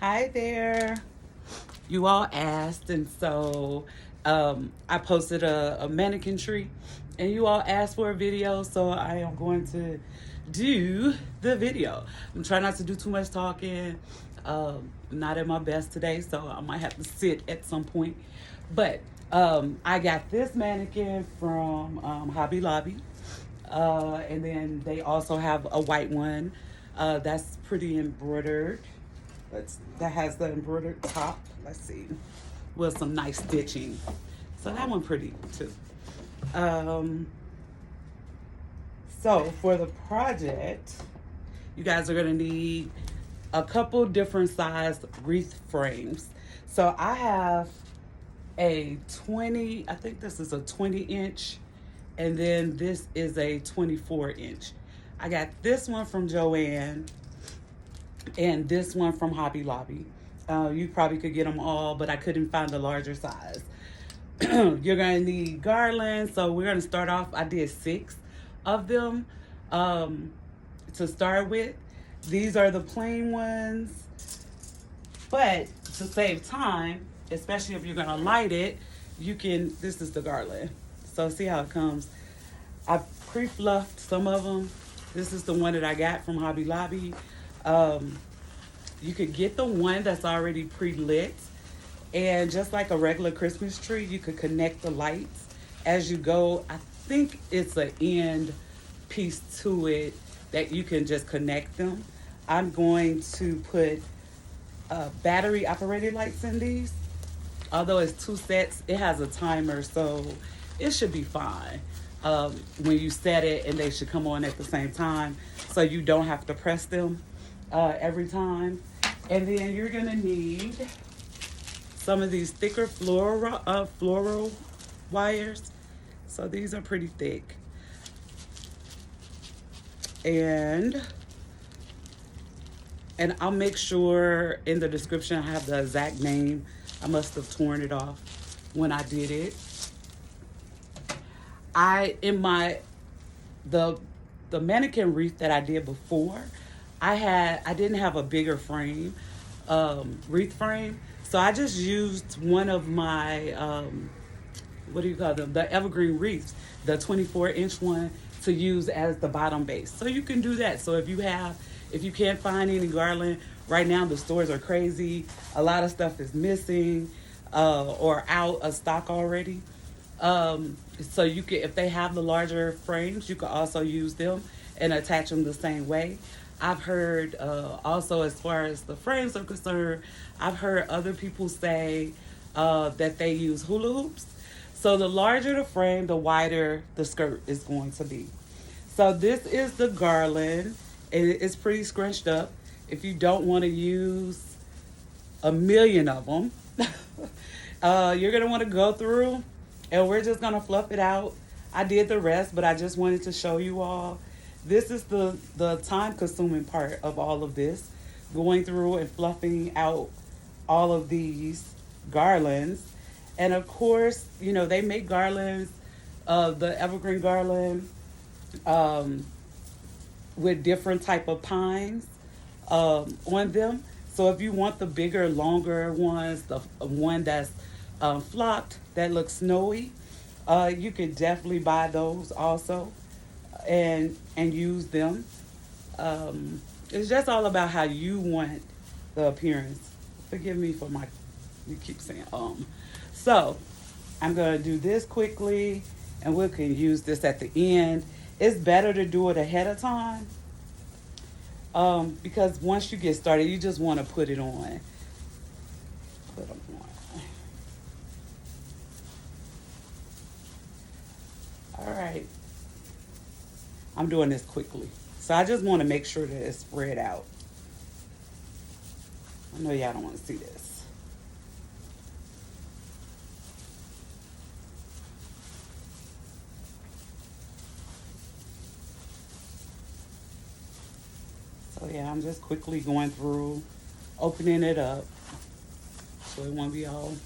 Hi there. You all asked, and so I posted a mannequin tree, and you all asked for a video, so I am going to do the video. I'm trying not to do too much talking. Not at my best today, so I might have to sit at some point. But I got this mannequin from Hobby Lobby, and then they also have a white one that's pretty embroidered. That has the embroidered top. Let's see, with some nice stitching. So that one pretty too. Um, so for the project, you guys are gonna need a couple different size wreath frames. So I have a 20, I think this is a 20 inch, and then this is a 24 inch. I got this one from Joann and this one from Hobby Lobby. You probably could get them all, but I couldn't find the larger size. You're gonna need garland, so we're gonna start off. I did 6 of them to start with. These are the plain ones, but to save time, especially if you're gonna light it, you can. This is the garland. So see how it comes. I pre-fluffed some of them. This is the one that I got from Hobby Lobby. You could get the one that's already pre-lit, and just like a regular Christmas tree, you could connect the lights as you go. I think it's an end piece to it that you can just connect them. I'm going to put battery operated lights in these. Although it's 2 sets, it has a timer, so it should be fine. When you set it, and they should come on at the same time, so you don't have to press them every time. And then you're gonna need some of these thicker floral wires. So these are pretty thick. And I'll make sure in the description I have the exact name. I must have torn it off when I did it. The mannequin wreath that I did before, I didn't have a bigger frame, wreath frame, so I just used one of my what do you call them? The Evergreen wreaths, the 24-inch one, to use as the bottom base. So you can do that. So if you can't find any garland right now, the stores are crazy. A lot of stuff is missing or out of stock already. So you can, if they have the larger frames, you can also use them and attach them the same way. I've heard also, as far as the frames are concerned, I've heard other people say that they use hula hoops. So the larger the frame, the wider the skirt is going to be. So this is the garland. It's pretty scrunched up. If you don't want to use a million of them, you're going to want to go through, and we're just going to fluff it out. I did the rest, but I just wanted to show you all. This is the time-consuming part of all of this, going through and fluffing out all of these garlands. And of course, you know, they make garlands, the evergreen garland, with different type of pines on them. So if you want the bigger, longer ones, the one that's flocked, that looks snowy, you could definitely buy those also and use them. It's just all about how you want the appearance. Forgive me for you keep saying So I'm gonna do this quickly, and we can use this at the end. It's better to do it ahead of time, because once you get started, you just want to put them on. All right. I'm doing this quickly. So I just want to make sure that it's spread out. I know y'all don't want to see this. So yeah, I'm just quickly going through, opening it up so it won't be all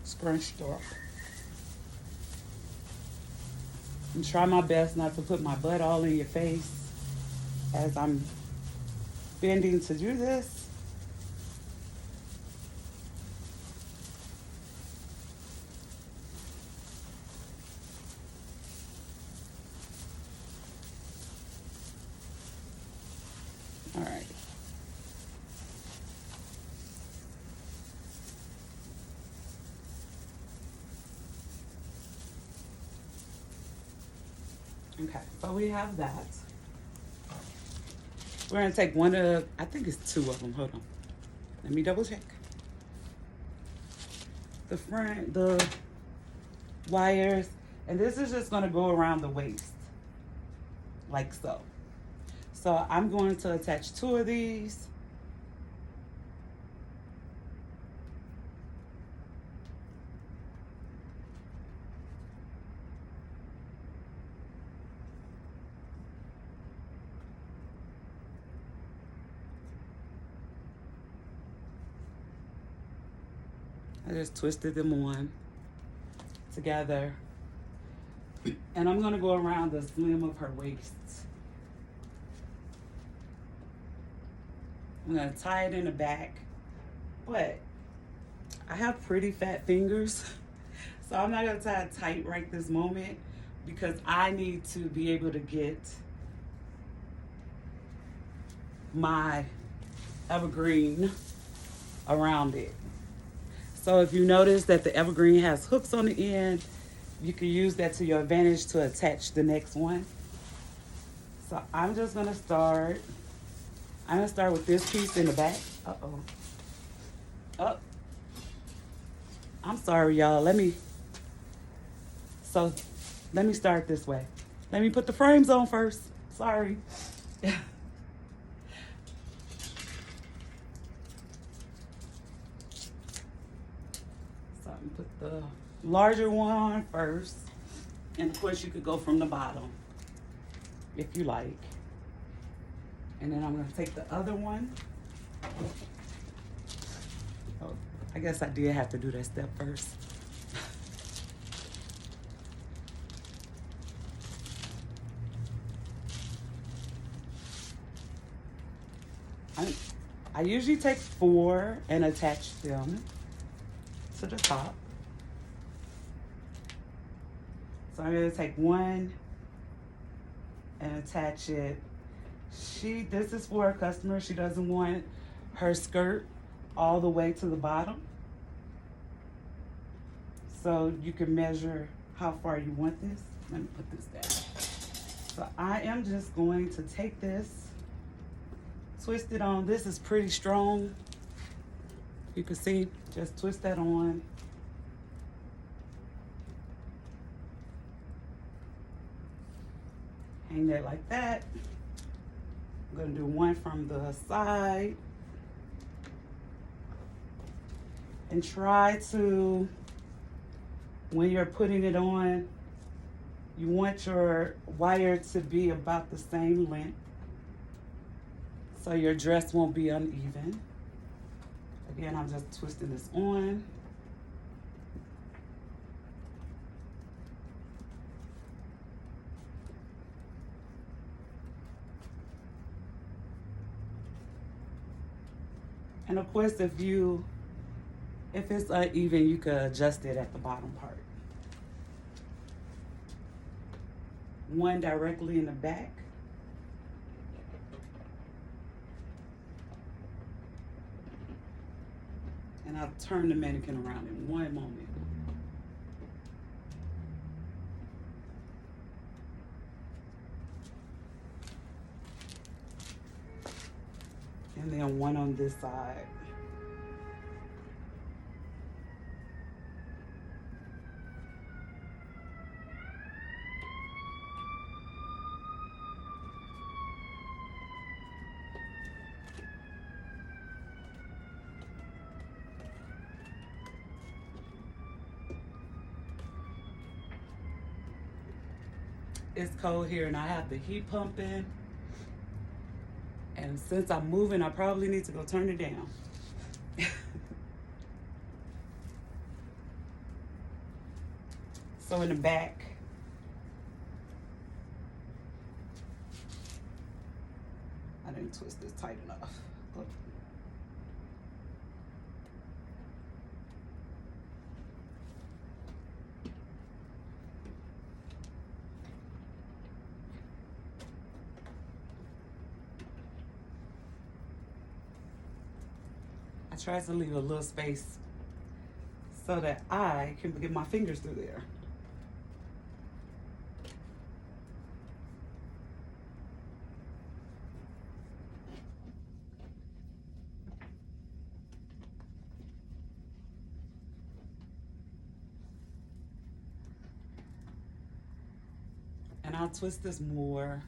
scrunched up. And try my best not to put my butt all in your face as I'm bending to do this. Okay, so we have that. We're gonna take one of, I think it's two of them. Hold on. Let me double check. The front, the wires, and this is just gonna go around the waist, like so. So I'm going to attach two of these. I just twisted them on together. And I'm gonna go around the slim of her waist. I'm gonna tie it in the back, but I have pretty fat fingers, so I'm not gonna tie it tight right this moment because I need to be able to get my evergreen around it. So if you notice that the evergreen has hooks on the end, you can use that to your advantage to attach the next one. So I'm just gonna start. I'm gonna start with this piece in the back. Uh-oh. Oh. I'm sorry, y'all. Let me start this way. Let me put the frames on first. Sorry. So I'm put the larger one on first. And of course you could go from the bottom if you like. And then I'm gonna take the other one. Oh, I guess I did have to do that step first. I usually take 4 and attach them to the top. So I'm gonna take 1 and attach it. This is for a customer. She doesn't want her skirt all the way to the bottom. So you can measure how far you want this. Let me put this down. So I am just going to take this, twist it on. This is pretty strong. You can see, just twist that on. Hang that like that. I'm gonna do one from the side. And try to, when you're putting it on, you want your wire to be about the same length so your dress won't be uneven. Again, I'm just twisting this on. And of course, if it's uneven, you could adjust it at the bottom part. One directly in the back. And I'll turn the mannequin around in one moment. And then one on this side. It's cold here and I have the heat pumping. And since I'm moving, I probably need to go turn it down. So in the back, I didn't twist this tight enough. Look. I try to leave a little space so that I can get my fingers through there. I'll twist this more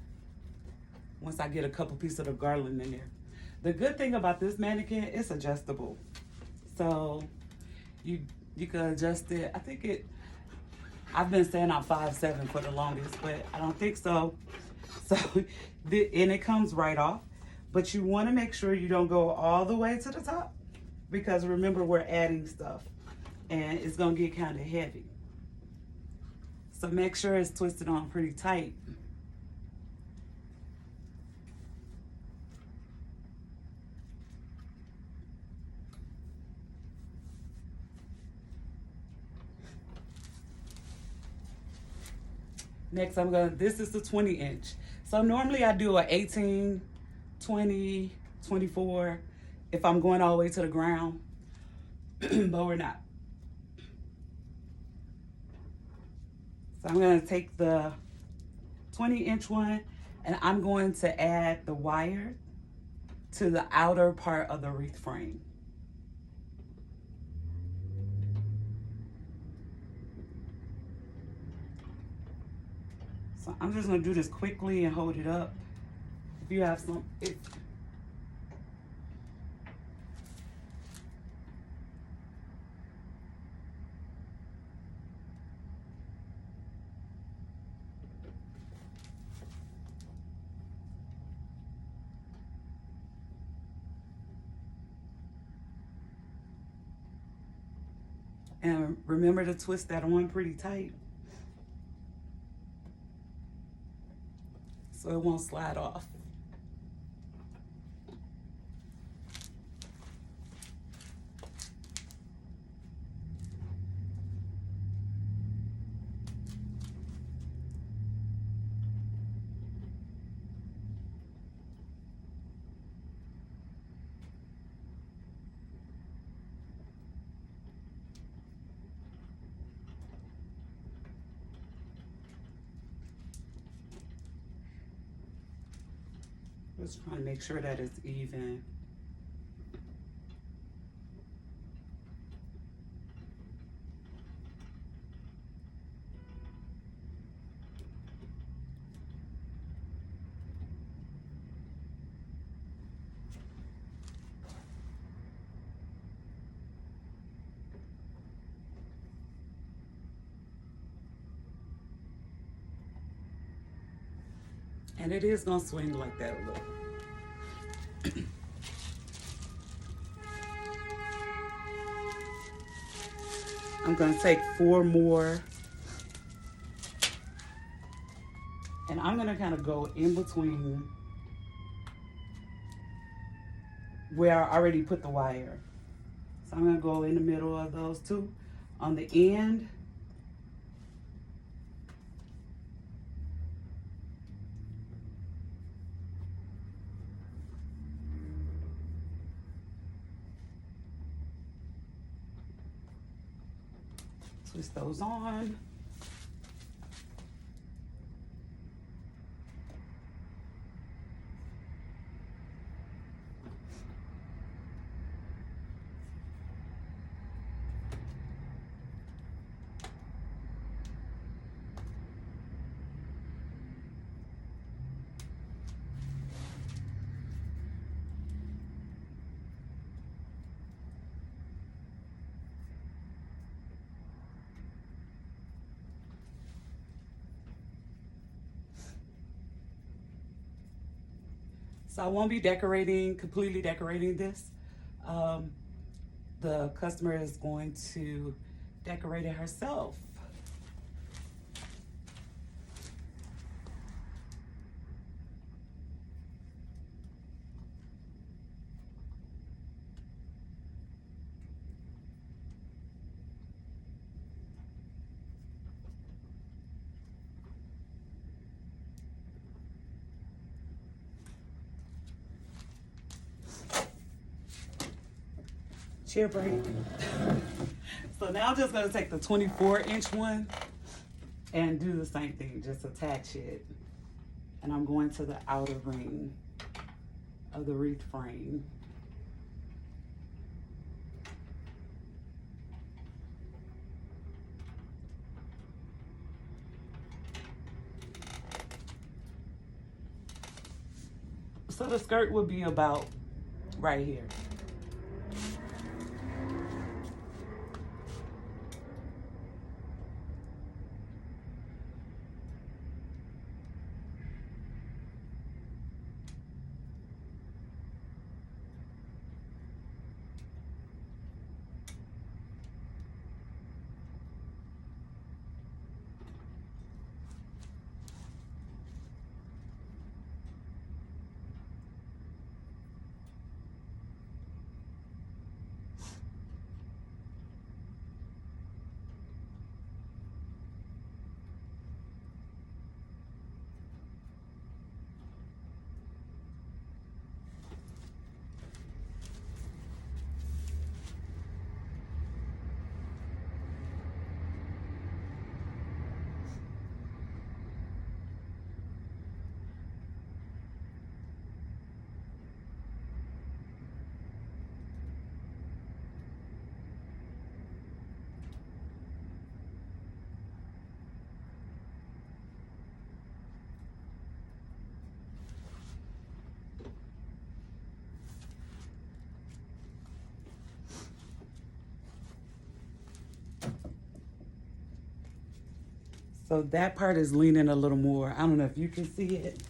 once I get a couple pieces of the garland in there. The good thing about this mannequin, it's adjustable. So you can adjust it. I think I've been saying I'm 5'7" for the longest, but I don't think so. So, and it comes right off. But you want to make sure you don't go all the way to the top, because remember, we're adding stuff and it's going to get kind of heavy. So make sure it's twisted on pretty tight. Next, this is the 20 inch. So normally I do a 18, 20, 24 if I'm going all the way to the ground, but we're not. So I'm gonna take the 20-inch one and I'm going to add the wire to the outer part of the wreath frame. So I'm just gonna do this quickly and hold it up. If you have some, and remember to twist that on pretty tight so it won't slide off. Just trying to make sure that it's even. And it is gonna swing like that a little. I'm gonna take 4 more, and I'm gonna kind of go in between where I already put the wire. So I'm gonna go in the middle of those two on the end. Twist those on. So I won't be completely decorating this. The customer is going to decorate it herself. Cheer break. So now I'm just gonna take the 24-inch one and do the same thing, just attach it. And I'm going to the outer ring of the wreath frame. So the skirt would be about right here. So that part is leaning a little more. I don't know if you can see it.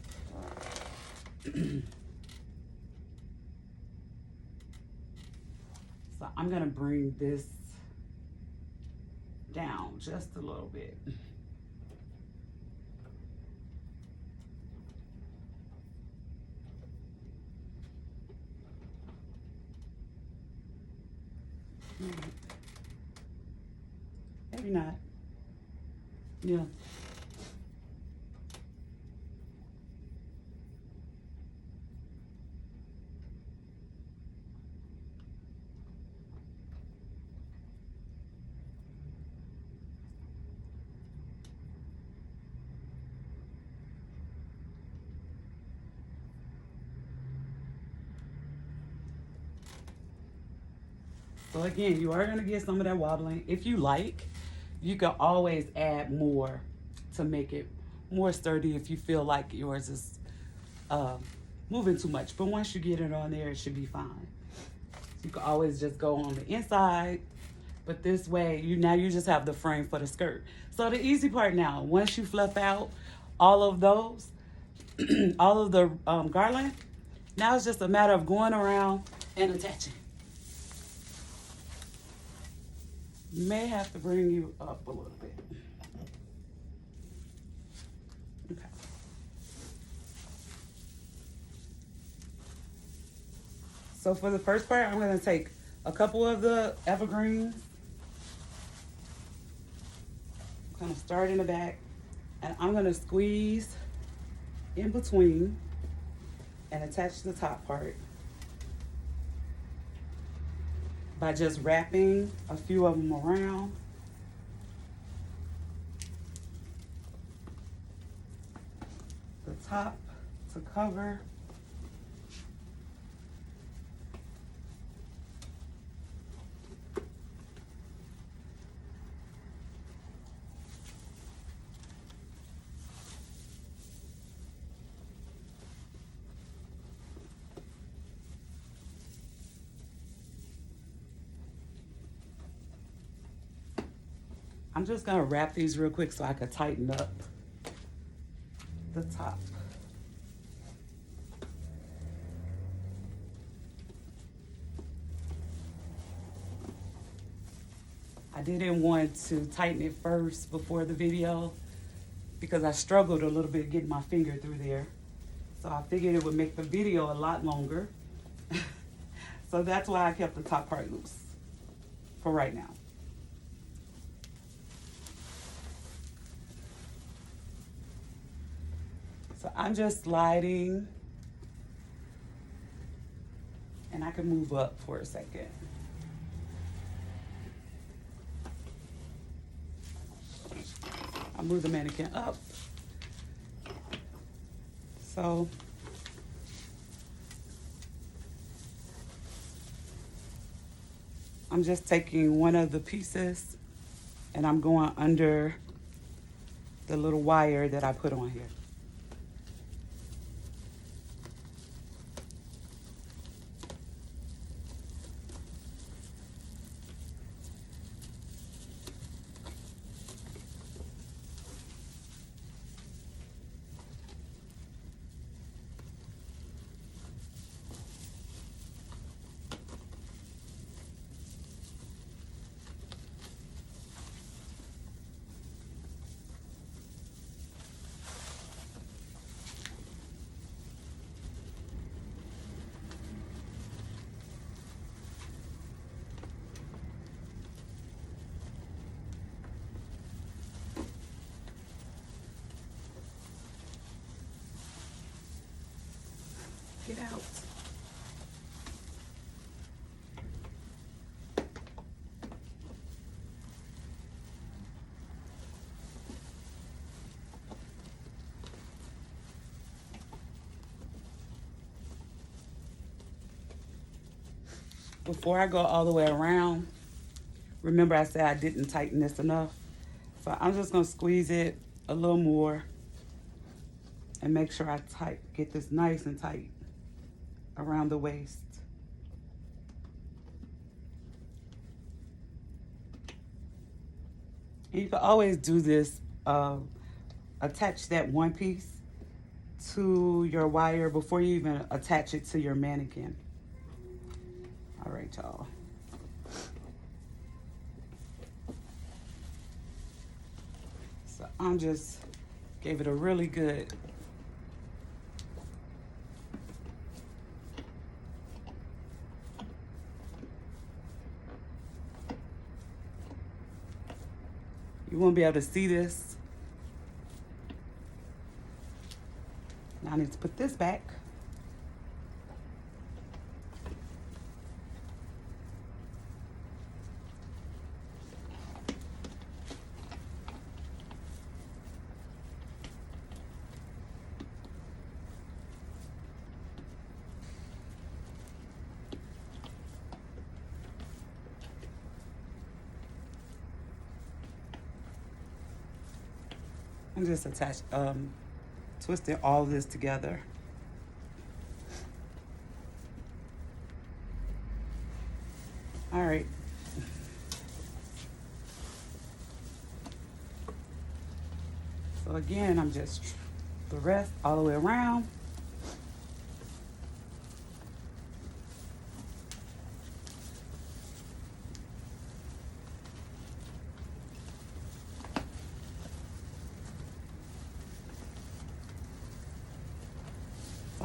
So I'm gonna bring this down just a little bit. Maybe not. Yeah. So again, you are gonna get some of that wobbling. If you like, you can always add more to make it more sturdy if you feel like yours is moving too much. But once you get it on there, it should be fine. You can always just go on the inside, but this way, you just have the frame for the skirt. So the easy part now, once you fluff out all of those, all of the garland, now it's just a matter of going around and attaching. May have to bring you up a little bit. Okay. So for the first part, I'm gonna take a couple of the evergreens. Kind of start in the back, and I'm gonna squeeze in between and attach the top part by just wrapping a few of them around. The top to cover. I'm just gonna wrap these real quick so I can tighten up the top. I didn't want to tighten it first before the video because I struggled a little bit getting my finger through there. So I figured it would make the video a lot longer. So that's why I kept the top part loose for right now. So I'm just sliding, and I can move up for a second. I'll move the mannequin up. So I'm just taking one of the pieces and I'm going under the little wire that I put on here. it out. Before I go all the way around, remember I said I didn't tighten this enough. So I'm just gonna squeeze it a little more and make sure I get this nice and tight around the waist. And you can always do this, attach that one piece to your wire before you even attach it to your mannequin. All right, y'all. So I'm just gave it a really good you won't be able to see this. Now I need to put this back. And just twisting all of this together. All right. So again, I'm just the rest all the way around.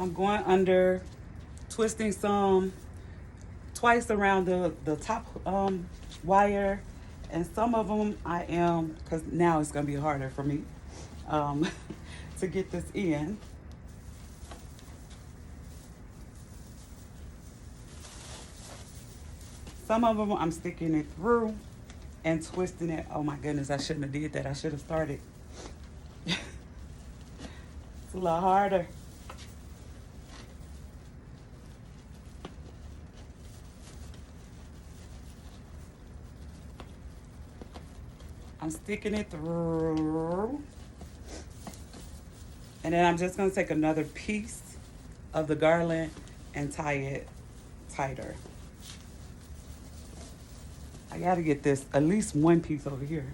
I'm going under, twisting some twice around the top wire, and some of them I am, because now it's going to be harder for me to get this in. Some of them I'm sticking it through and twisting it. Oh my goodness, I shouldn't have did that. I should have started. It's a lot harder. I'm sticking it through. And then I'm just gonna take another piece of the garland and tie it tighter. I gotta get this, at least one piece over here.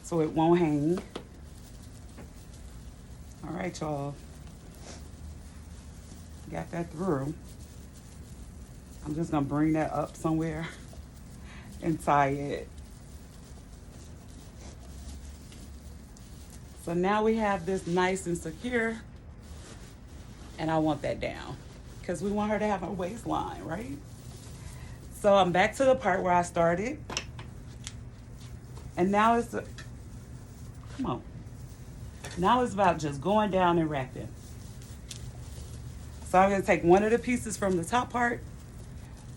So it won't hang. All right, y'all. Got that through. I'm just gonna bring that up somewhere and tie it. So now we have this nice and secure, and I want that down because we want her to have a waistline, right? So I'm back to the part where I started, and now it's, come on. Now it's about just going down and wrapping. So I'm gonna take one of the pieces from the top part,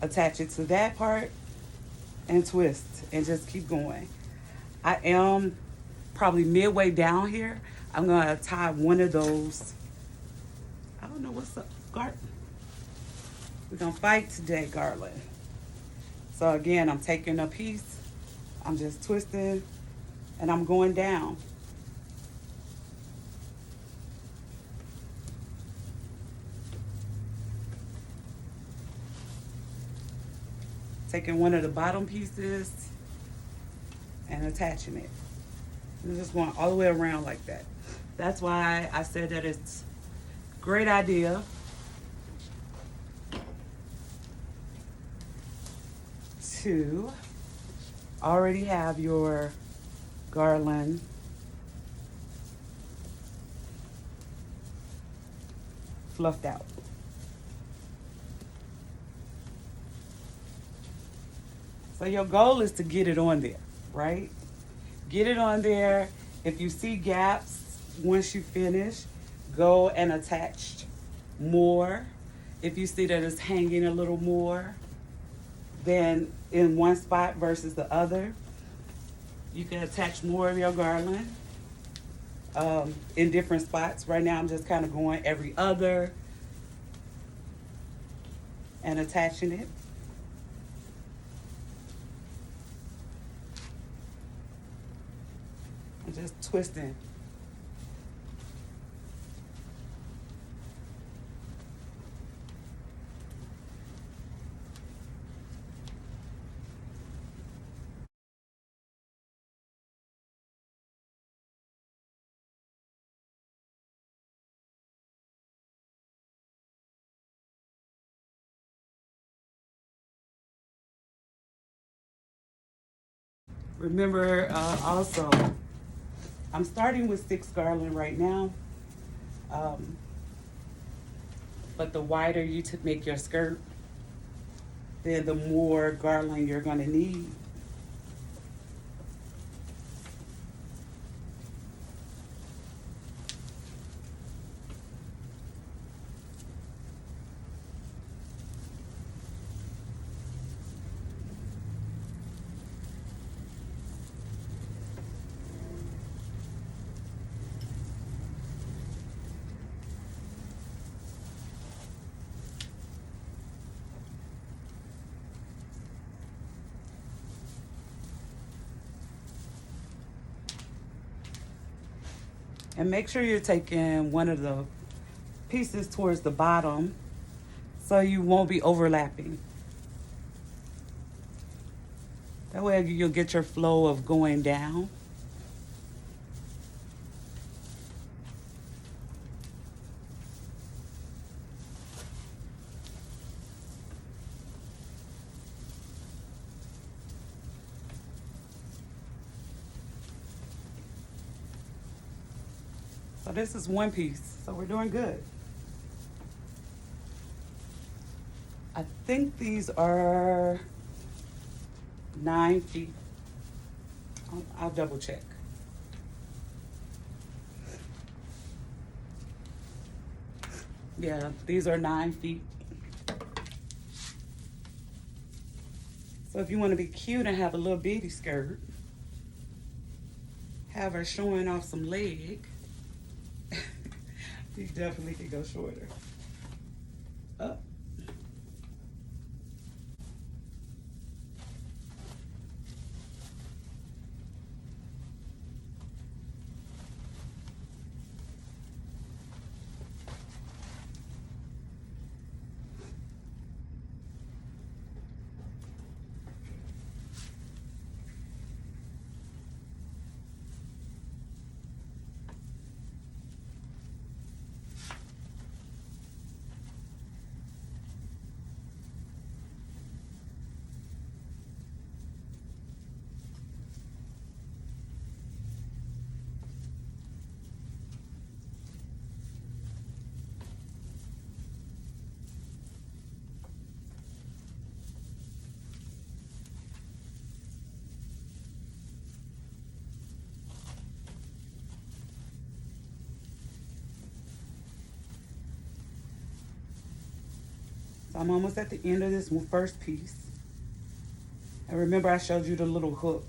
attach it to that part, and twist, and just keep going. I am probably midway down here. I'm gonna tie one of those, I don't know what's up, garland. We're gonna fight today, garland. So again, I'm taking a piece, I'm just twisting, and I'm going down. Taking one of the bottom pieces and attaching it. And just going all the way around like that. That's why I said that it's a great idea to already have your garland fluffed out. So your goal is to get it on there, right? Get it on there. If you see gaps once you finish, go and attach more. If you see that it's hanging a little more than in one spot versus the other, you can attach more of your garland in different spots. Right now I'm just kind of going every other and attaching it. I'm just twisting. Remember, also, I'm starting with 6 garland right now. Um, but the wider you make your skirt, then the more garland you're going to need. And make sure you're taking one of the pieces towards the bottom so you won't be overlapping. That way you'll get your flow of going down. So this is one piece, so we're doing good. I think these are 9 feet. I'll double check. Yeah, these are 9 feet. So if you want to be cute and have a little bitty skirt, have her showing off some leg, you definitely could go shorter. Up. So I'm almost at the end of this first piece. And remember I showed you the little hook.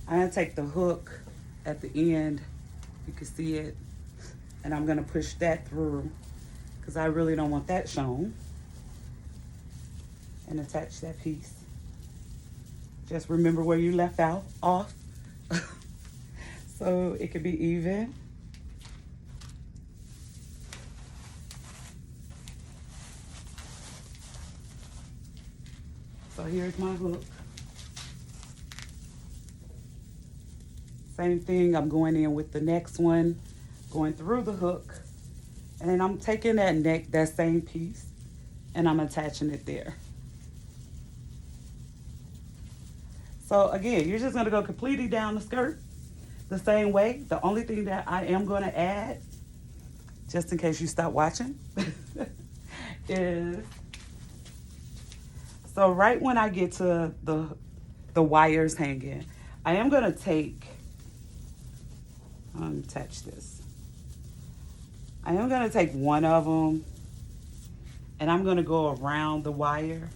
I'm gonna take the hook at the end, you can see it, and I'm gonna push that through because I really don't want that shown. And attach that piece. Just remember where you left off so it can be even. So here's my hook. Same thing, I'm going in with the next one, going through the hook, and then I'm taking that same piece, and I'm attaching it there. So again, you're just gonna go completely down the skirt the same way. The only thing that I am gonna add, just in case you stop watching, is So right when I get to the wires hanging, I am gonna take, touch this. I am gonna take one of them and I'm gonna go around the wire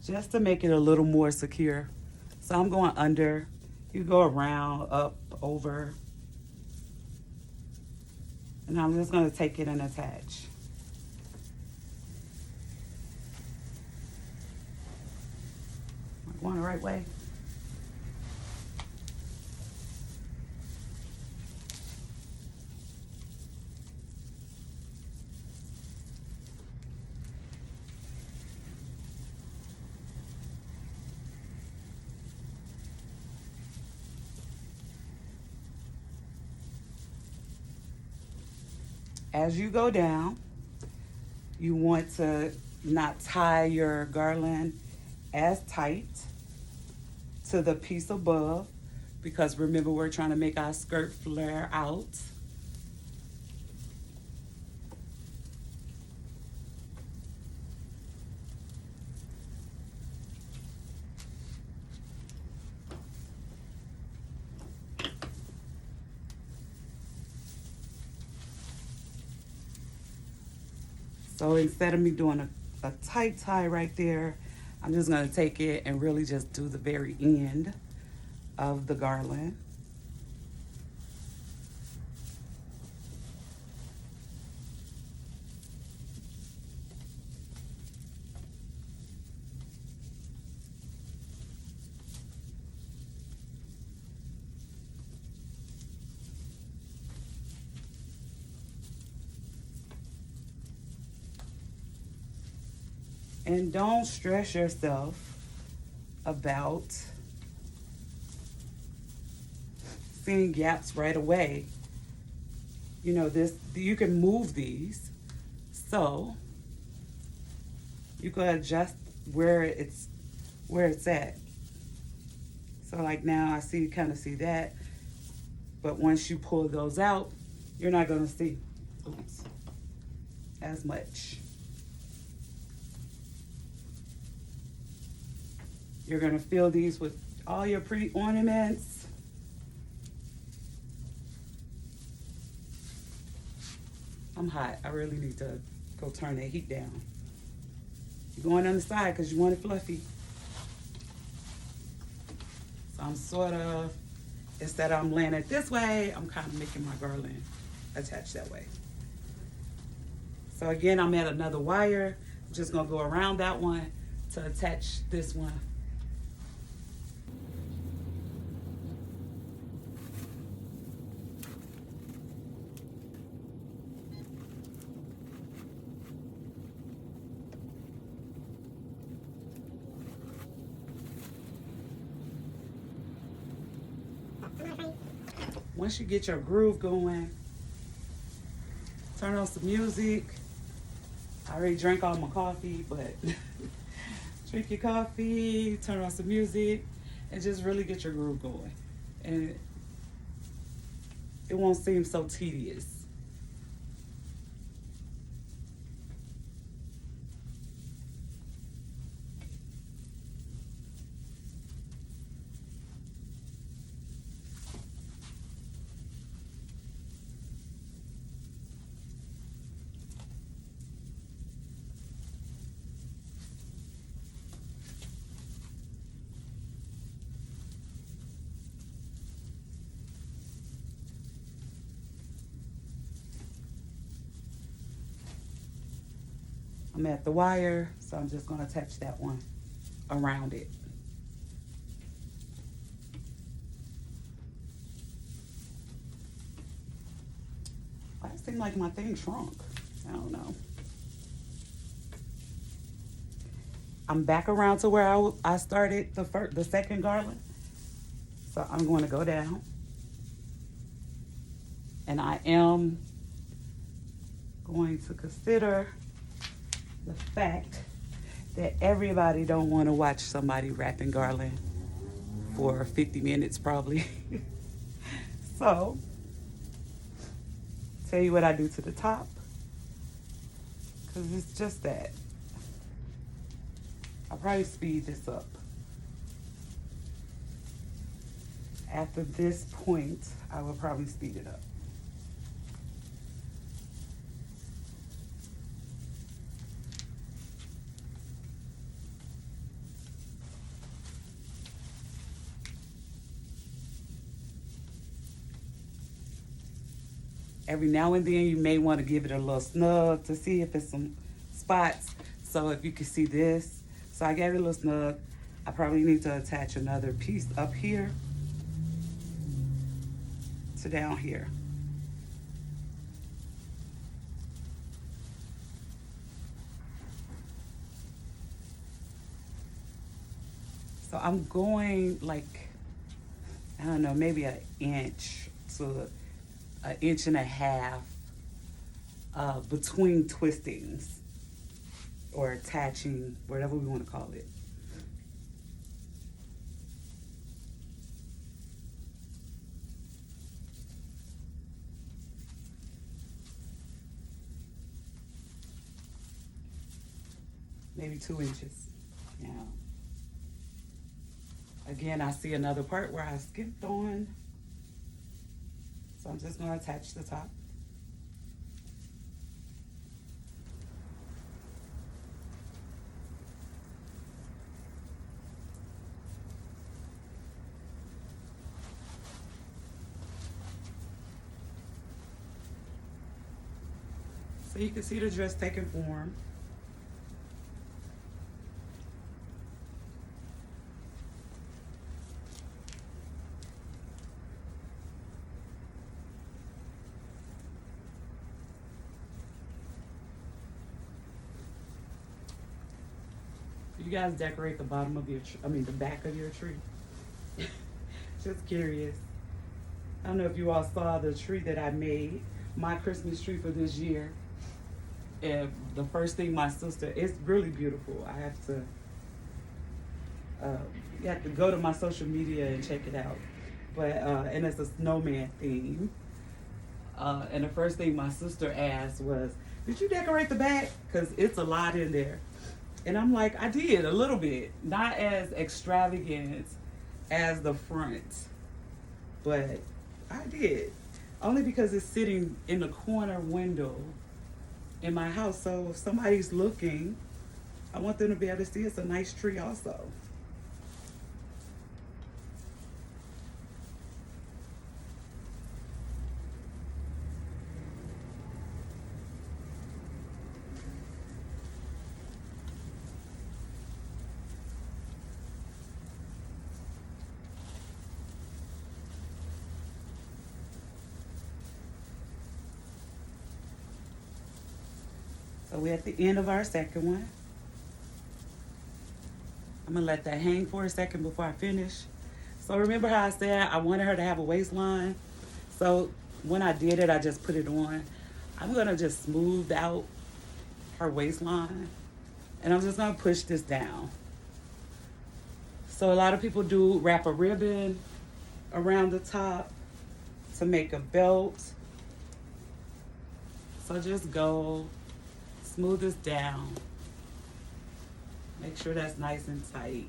just to make it a little more secure. So I'm going under. You go around, up, over, and I'm just gonna take it and attach. Am I going the right way? As you go down, you want to not tie your garland as tight to the piece above, because remember, we're trying to make our skirt flare out. So instead of me doing a tight tie right there, I'm just gonna take it and really just do the very end of the garland. And don't stress yourself about seeing gaps right away. You know, you can move these. So you can adjust where it's at. So like now I kind of see that, but once you pull those out, you're not gonna see, oops, as much. You're gonna fill these with all your pretty ornaments. I'm hot. I really need to go turn that heat down. You're going on the side because you want it fluffy. So I'm sort of, instead of I'm laying it this way, I'm kind of making my garland attach that way. So again, I'm at another wire. I'm just gonna go around that one to attach this one. Once you get your groove going, turn on some music. I already drank all my coffee, but drink your coffee, turn on some music, and just really get your groove going. And it won't seem so tedious. I'm at the wire, so I'm just gonna attach that one around it. Why it seemed like my thing shrunk? I don't know. I'm back around to where I started the second garland. So I'm going to go down. And I am going to consider the fact that everybody don't want to watch somebody wrapping garland for 50 minutes probably. So, tell you what I do to the top, because it's just that. I'll probably speed this up. After this point, I will probably speed it up. Every now and then you may want to give it a little snug to see if it's some spots. So if you can see this, so I gave it a little snug. I probably need to attach another piece up here to down here. So I'm going like, I don't know, maybe an inch to an inch and a half between twistings or attaching, whatever we want to call it. Maybe 2 inches. Yeah. Again, I see another part where I skipped on. So I'm just going to attach the top. So you can see the dress taking form. You guys decorate the bottom of your the back of your tree. Just curious. I don't know if you all saw the tree that I made, my Christmas tree for this year. And the first thing my sister, it's really beautiful. I have to, you have to go to my social media and check it out. But, and it's a snowman theme. And the first thing my sister asked was, did you decorate the back? Because it's a lot in there. And I'm like, I did a little bit, not as extravagant as the front, but I did. Only because it's sitting in the corner window in my house. So if somebody's looking, I want them to be able to see it's a nice tree also. So we're at the end of our second one. I'm gonna let that hang for a second before I finish. So remember how I said I wanted her to have a waistline? So when I did it, I just put it on. I'm gonna just smooth out her waistline and I'm just gonna push this down. So a lot of people do wrap a ribbon around the top to make a belt. So just go smooth this down. Make sure that's nice and tight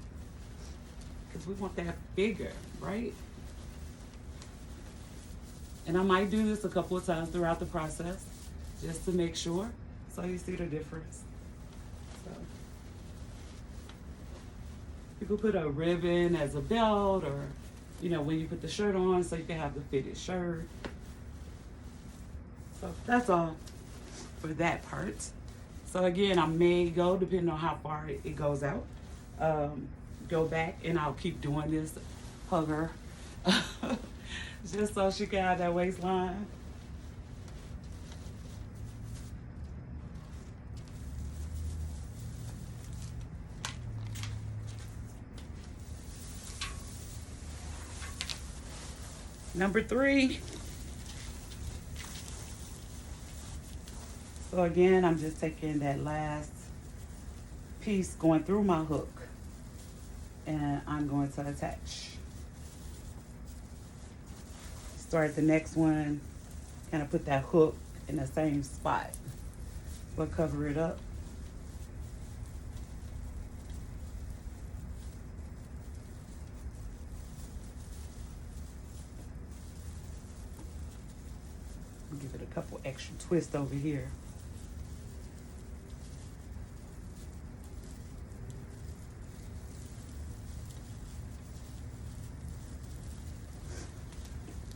because we want that figure, right? And I might do this a couple of times throughout the process just to make sure so you see the difference. So people put a ribbon as a belt or, you know, when you put the shirt on so you can have the fitted shirt. So that's all for that part. So again, I may go, depending on how far it goes out, go back and I'll keep doing this, hug her, just so she can have that waistline. Number 3. So again, I'm just taking that last piece going through my hook and I'm going to attach. Start the next one, kind of put that hook in the same spot. We'll cover it up. Give it a couple extra twists over here.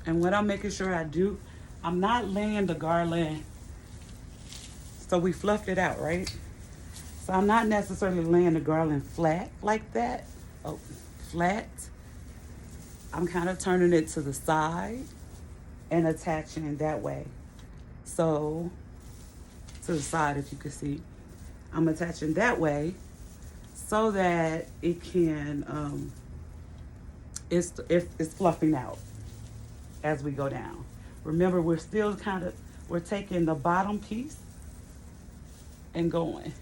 And what I'm making sure I do, I'm not laying the garland. So we fluffed it out, right? So I'm not necessarily laying the garland flat like that. Oh, flat. I'm kind of turning it to the side and attaching that way. So to the side, if you can see, I'm attaching that way so that it can, it's fluffing out as we go down. Remember, we're still we're taking the bottom piece and going.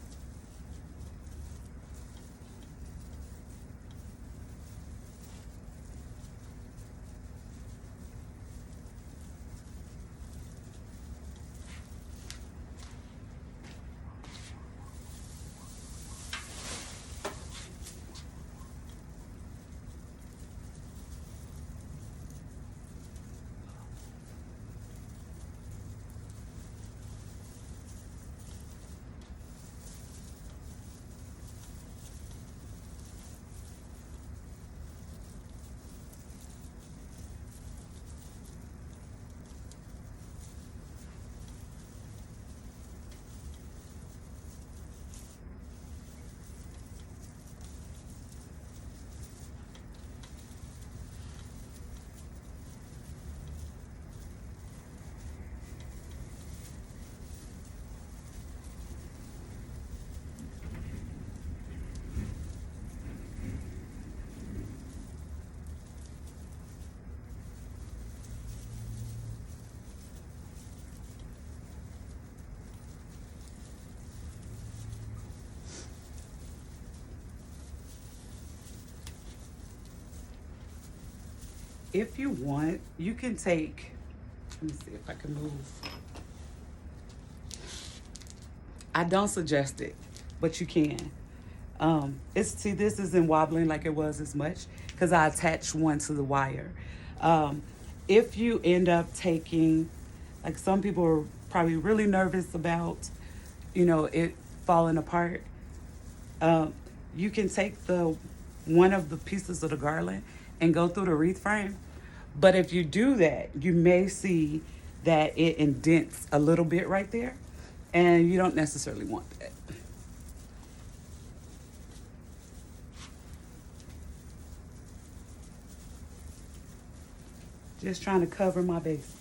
If you want, you can take, let me see if I can move. I don't suggest it, but you can. This isn't wobbling like it was as much because I attached one to the wire. Um, if you end up taking, like some people are probably really nervous about, it falling apart. Um, you can take the one of the pieces of the garland and go through the wreath frame. But if you do that, you may see that it indents a little bit right there, and you don't necessarily want that. Just trying to cover my basics.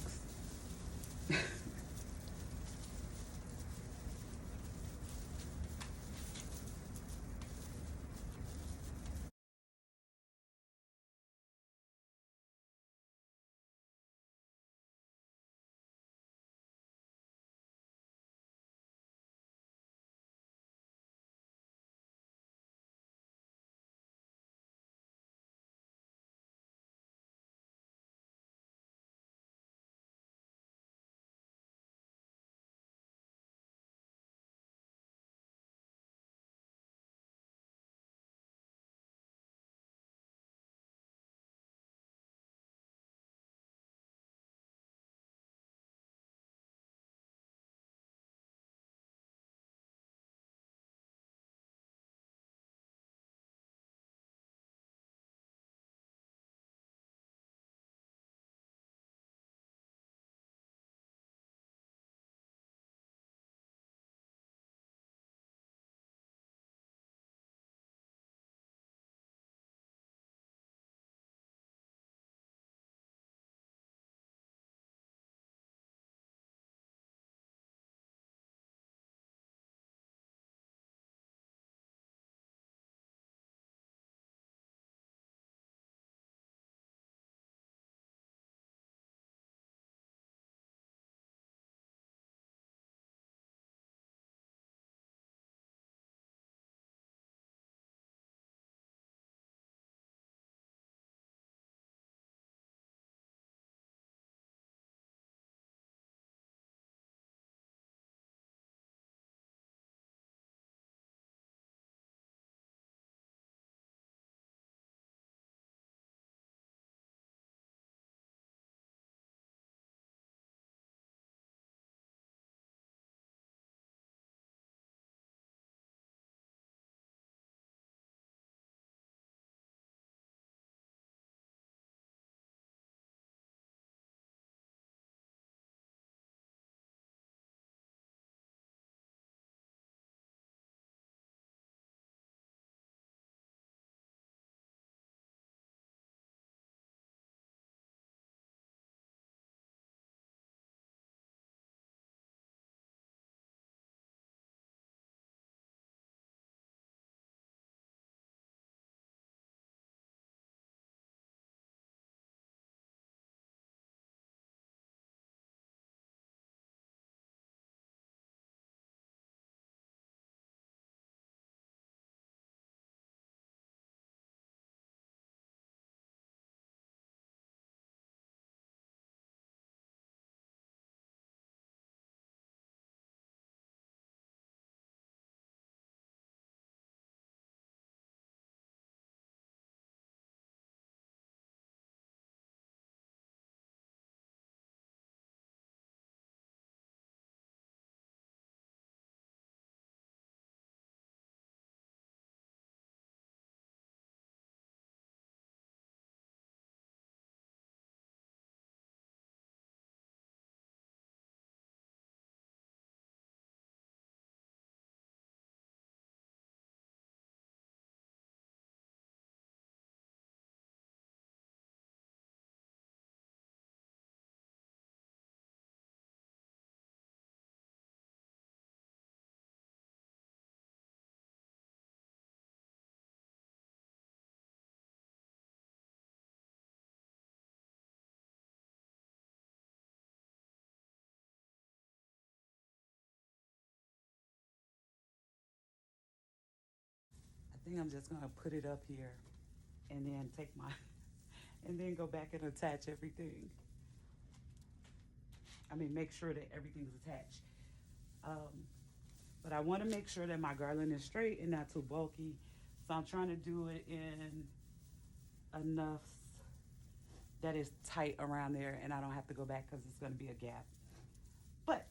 think I'm just gonna put it up here and then take my, and then go back and attach everything. I mean, make sure that everything's attached. Um, but I want to make sure that my garland is straight and not too bulky. So I'm trying to do it in enough that it's tight around there and I don't have to go back because it's going to be a gap. But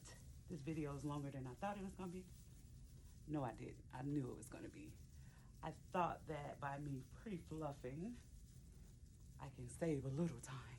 this video is longer than I thought it was going to be. No, I didn't. I knew it was going to be. I thought that by me pre-fluffing, I can save a little time.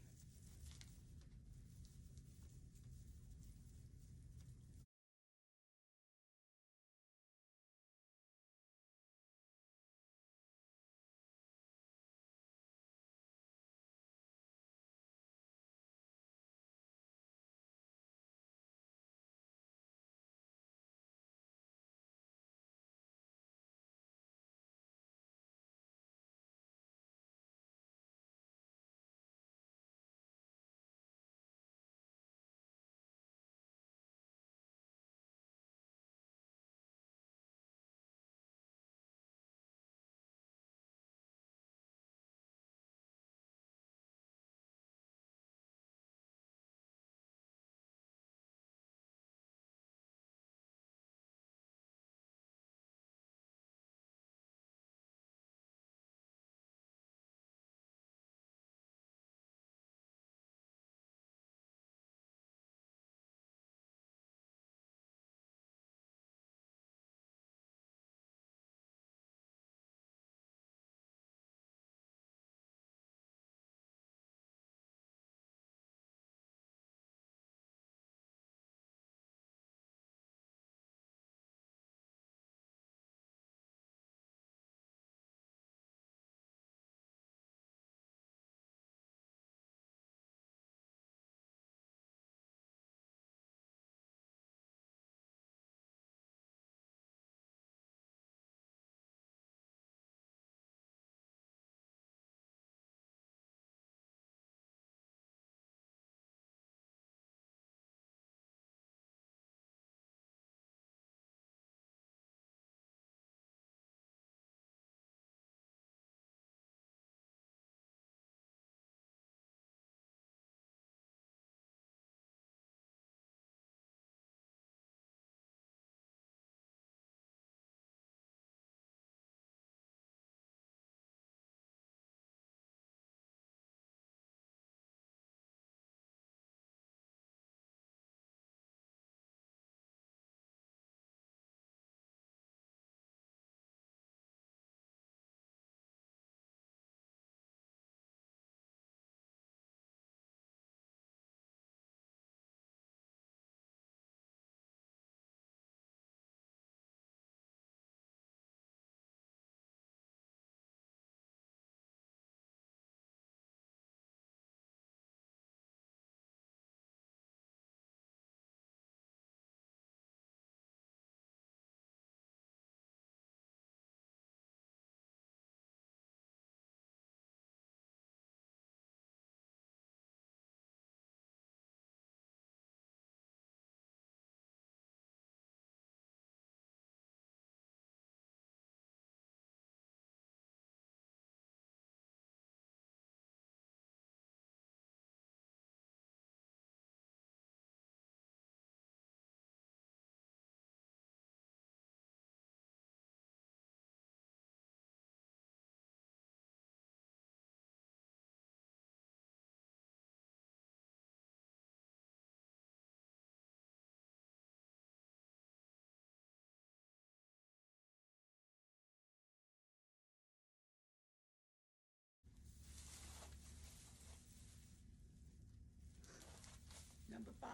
Number 5.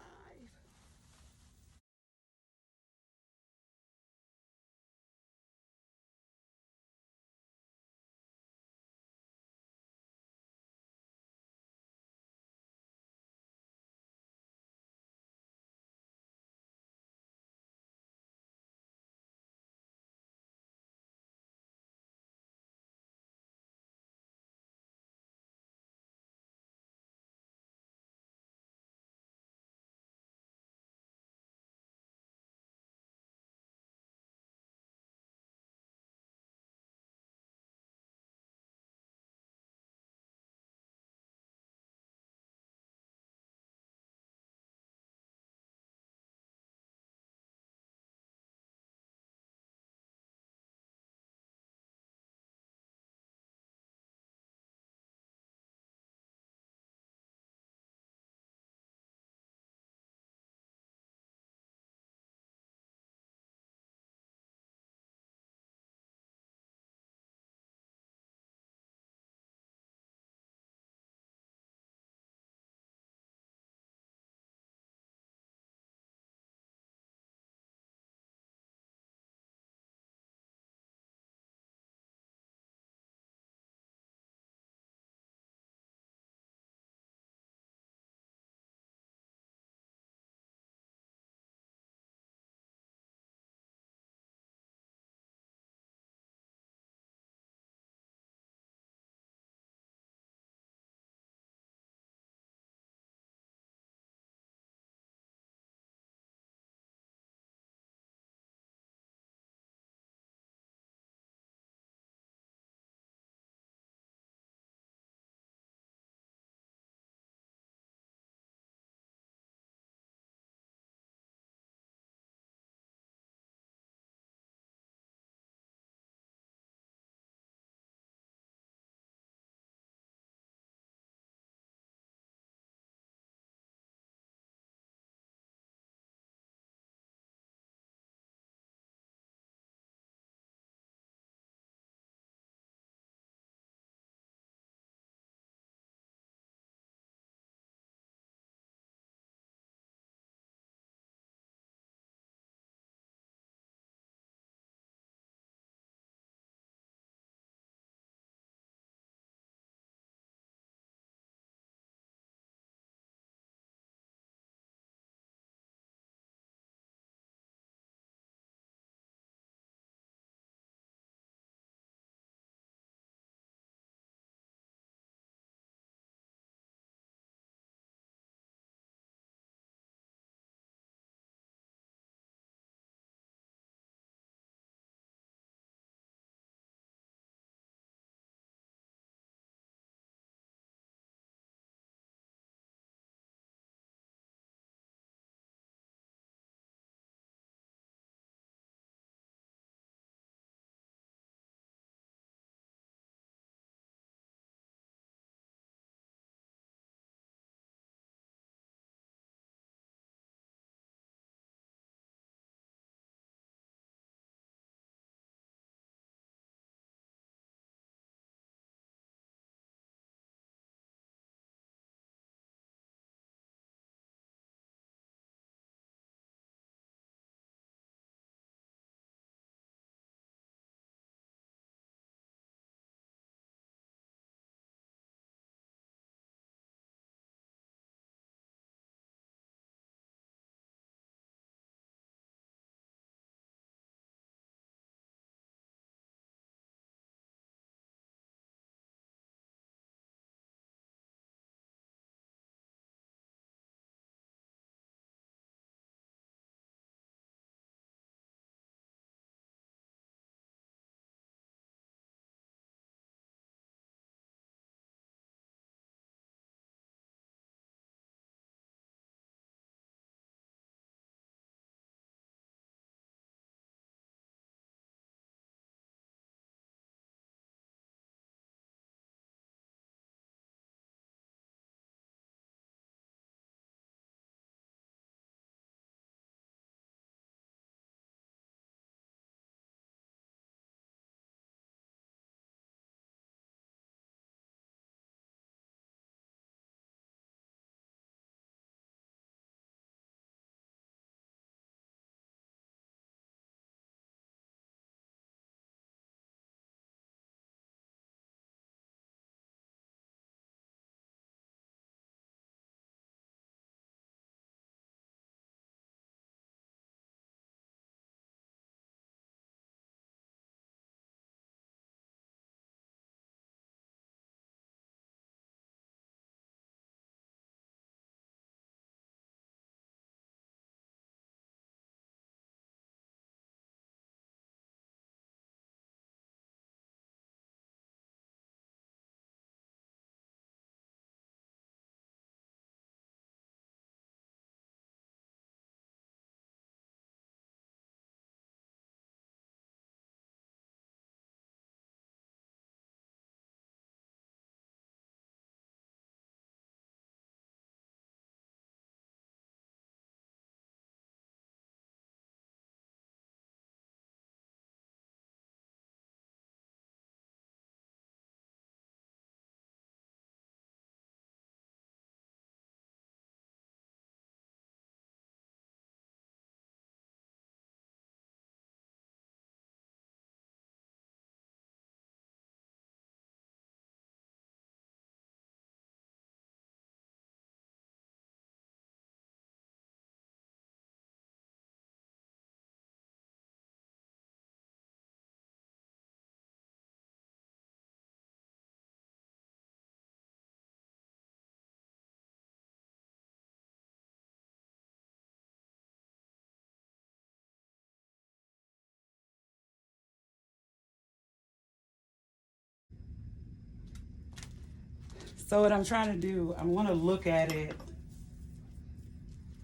So what I'm trying to do, I want to look at it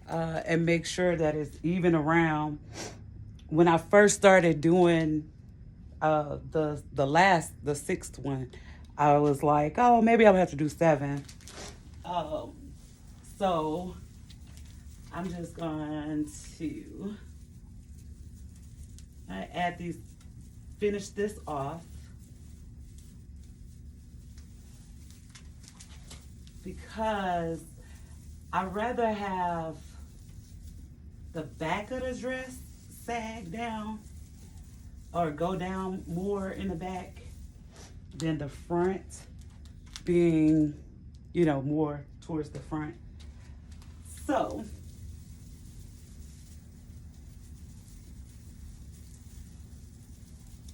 and make sure that it's even around. When I first started doing the sixth one, I was like, oh, maybe I'll have to do 7. Um, so I'm just going to add these, finish this off because I'd rather have the back of the dress sag down or go down more in the back than the front being, more towards the front. So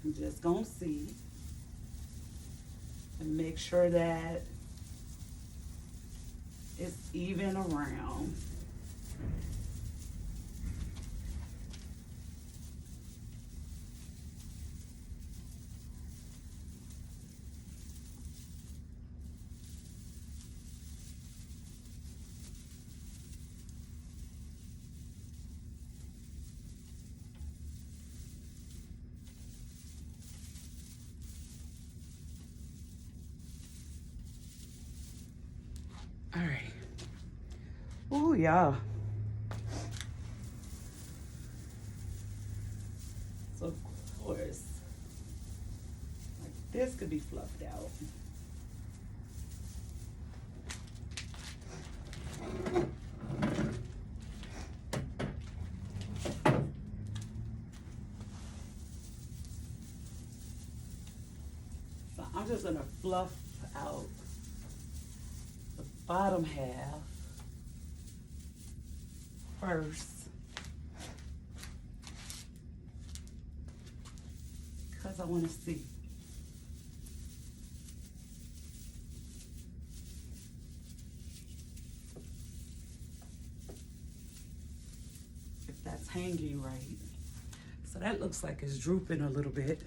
I'm just gonna see and make sure that it's even around. All right. Oh, yeah. So, of course, like this could be fluffed out. So I'm just gonna fluff out the bottom half first. Because I want to see. If that's hanging right. So that looks like it's drooping a little bit.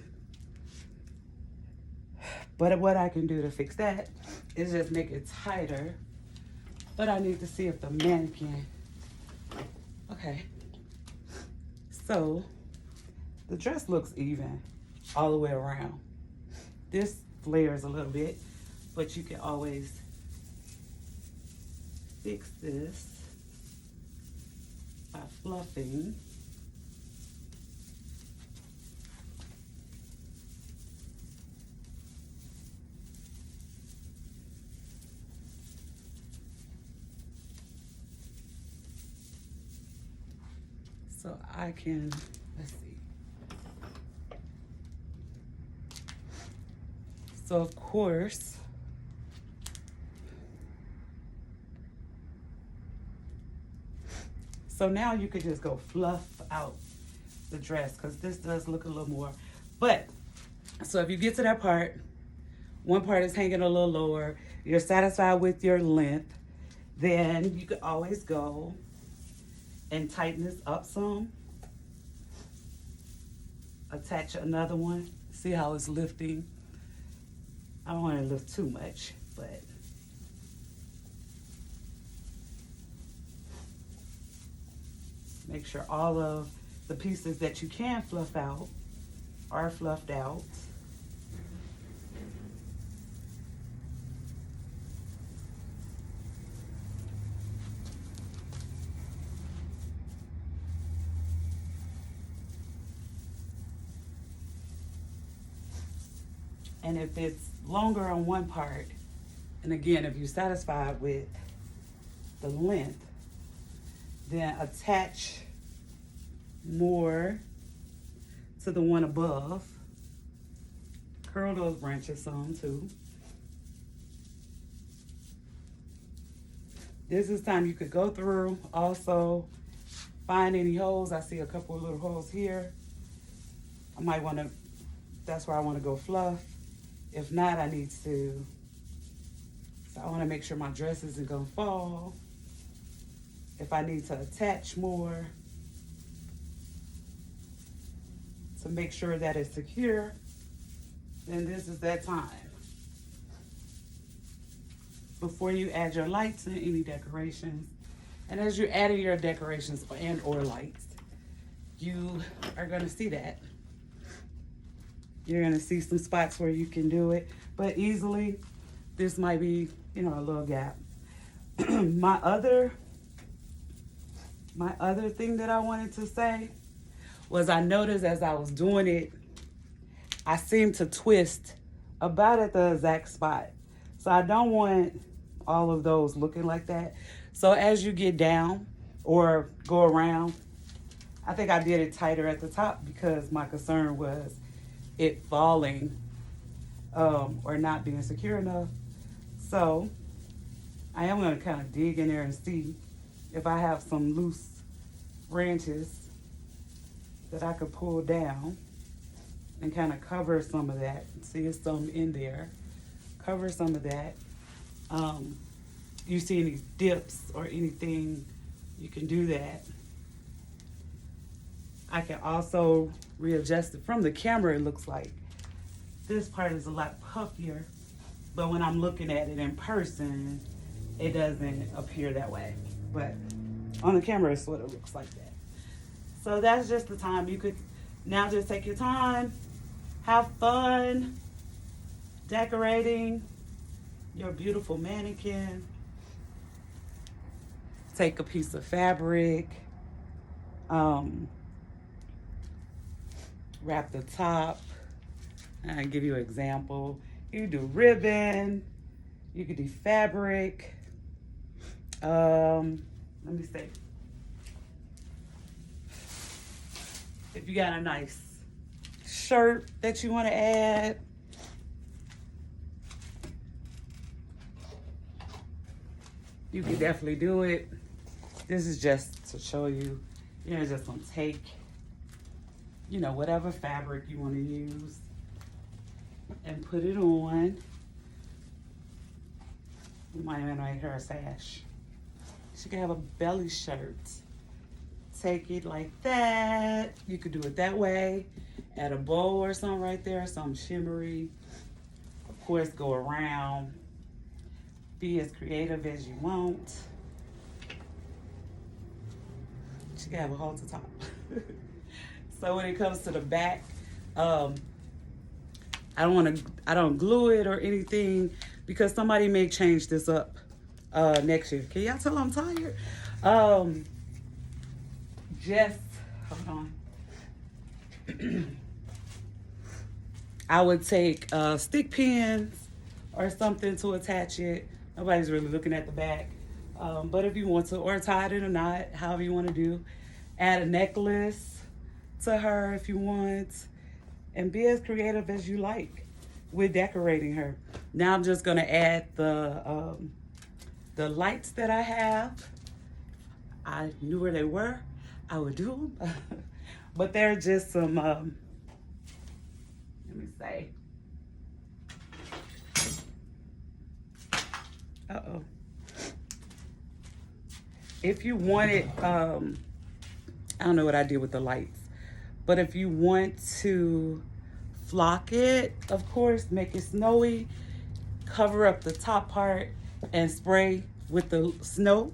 But what I can do to fix that is just make it tighter. But I need to see if the mannequin, okay. So the dress looks even all the way around. This flares a little bit, but you can always fix this by fluffing. So I can, let's see. So of course, so now you could just go fluff out the dress because this does look a little more. But, so if you get to that part, one part is hanging a little lower, you're satisfied with your length, then you could always go and tighten this up some. Attach another one. See how it's lifting? I don't want to lift too much, but make sure all of the pieces that you can fluff out are fluffed out. And if it's longer on one part, and again, if you're satisfied with the length, then attach more to the one above. Curl those branches some too. This is time you could go through, also find any holes. I see a couple of little holes here. I might want to, that's where I want to go fluff. If not, I need to, so I want to make sure my dress isn't going to fall. If I need to attach more to make sure that it's secure, then this is that time. before you add your lights and any decorations. And as you're adding your decorations and or lights, you are gonna see that. You're gonna see some spots where you can do it, but easily, this might be, you know, a little gap. My other thing that I wanted to say was I noticed as I was doing it, I seemed to twist about at the exact spot. So I don't want all of those looking like that. So as you get down or go around, I think I did it tighter at the top because my concern was it falling or not being secure enough. So I am going to kind of dig in there and see if I have some loose branches that I could pull down and kind of cover some of that. See, there's some in there. Cover some of that. You see any dips or anything, you can do that. I can also readjust it. From the camera, it looks like this part is a lot puffier, but when I'm looking at it in person, it doesn't appear that way. But on the camera, it sort of looks like that. So that's just the time. You could now just take your time, have fun decorating your beautiful mannequin. Take a piece of fabric, wrap the top. I'll give you an example. You do ribbon, you could do fabric. Let me see. If you got a nice shirt that you want to add, you can definitely do it. This is just to show you, you're just gonna take, you know, whatever fabric you want to use and put it on. You might even make her a sash. She can have a belly shirt. Take it like that. You could do it that way. Add a bow or something right there, something shimmery. Of course, go around. Be as creative as you want. She can have a hole to top. So when it comes to the back, I don't glue it or anything because somebody may change this up next year. Can y'all tell I'm tired? Just hold on. I would take stick pins or something to attach it. Nobody's really looking at the back. But if you want to, or tie it in a knot, however you want to do. Add a necklace to her if you want. And be as creative as you like with decorating her. Now I'm just gonna add the lights that I have. I knew where they were, I would do them. But they're just some, let me say. Uh-oh. If you wanted, I don't know what I did with the lights, but if you want to flock it, of course, make it snowy, cover up the top part and spray with the snow.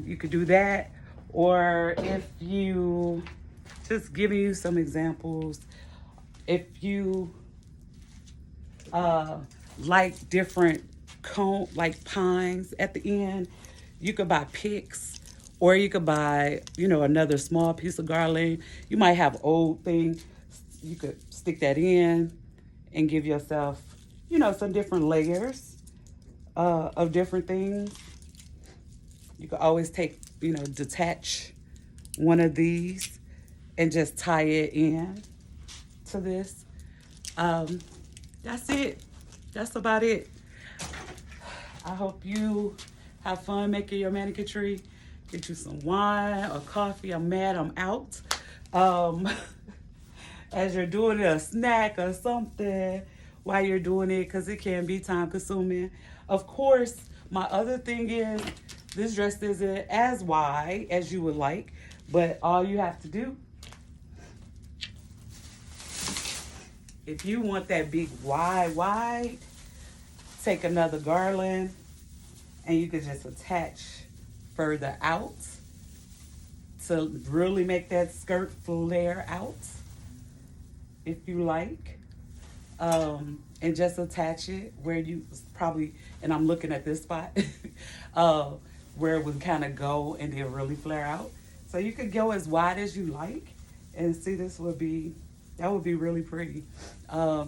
You could do that, or if you, just giving you some examples, if you like different cone, like pines at the end, you could buy picks, or you could buy, you know, another small piece of garland. You might have old thing, you could stick that in and give yourself, you know, some different layers of different things. You could always take, you know, detach one of these and just tie it in to this. That's it. That's about it. I hope you have fun making your mannequin tree. Get you some wine or coffee. I'm mad I'm out. As you're doing it, a snack or something while you're doing it, because it can be time consuming. Of course, my other thing is, this dress isn't as wide as you would like, but all you have to do If you want that big wide, take another garland and you can just attach further out to really make that skirt flare out if you like. And just attach it where you probably, and I'm looking at this spot, where it would kind of go and then really flare out. So you could go as wide as you like, and see that would be really pretty.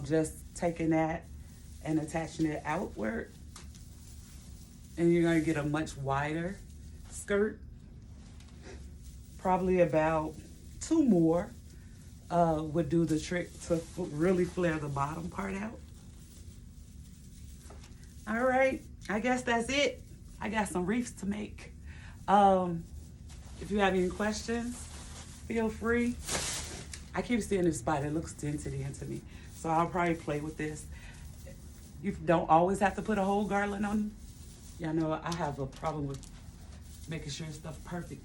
Just taking that and attaching it outward, and you're gonna get a much wider skirt. Probably about 2 more would do the trick to really flare the bottom part out. All right, I guess that's it. I got some wreaths to make. If you have any questions, feel free. I keep seeing this spot. It looks dented into me. So I'll probably play with this. You don't always have to put a whole garland on. Y'all know I have a problem with making sure stuff perfect.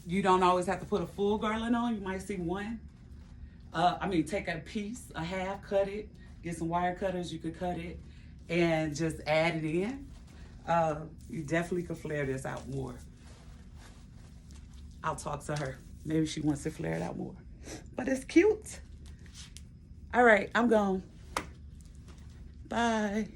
You don't always have to put a full garland on. You might see one. Take a piece, a half, cut it, get some wire cutters, you could cut it, and just add it in. You definitely could flare this out more. I'll talk to her. Maybe she wants to flare it out more. But it's cute. All right, I'm gone. Bye.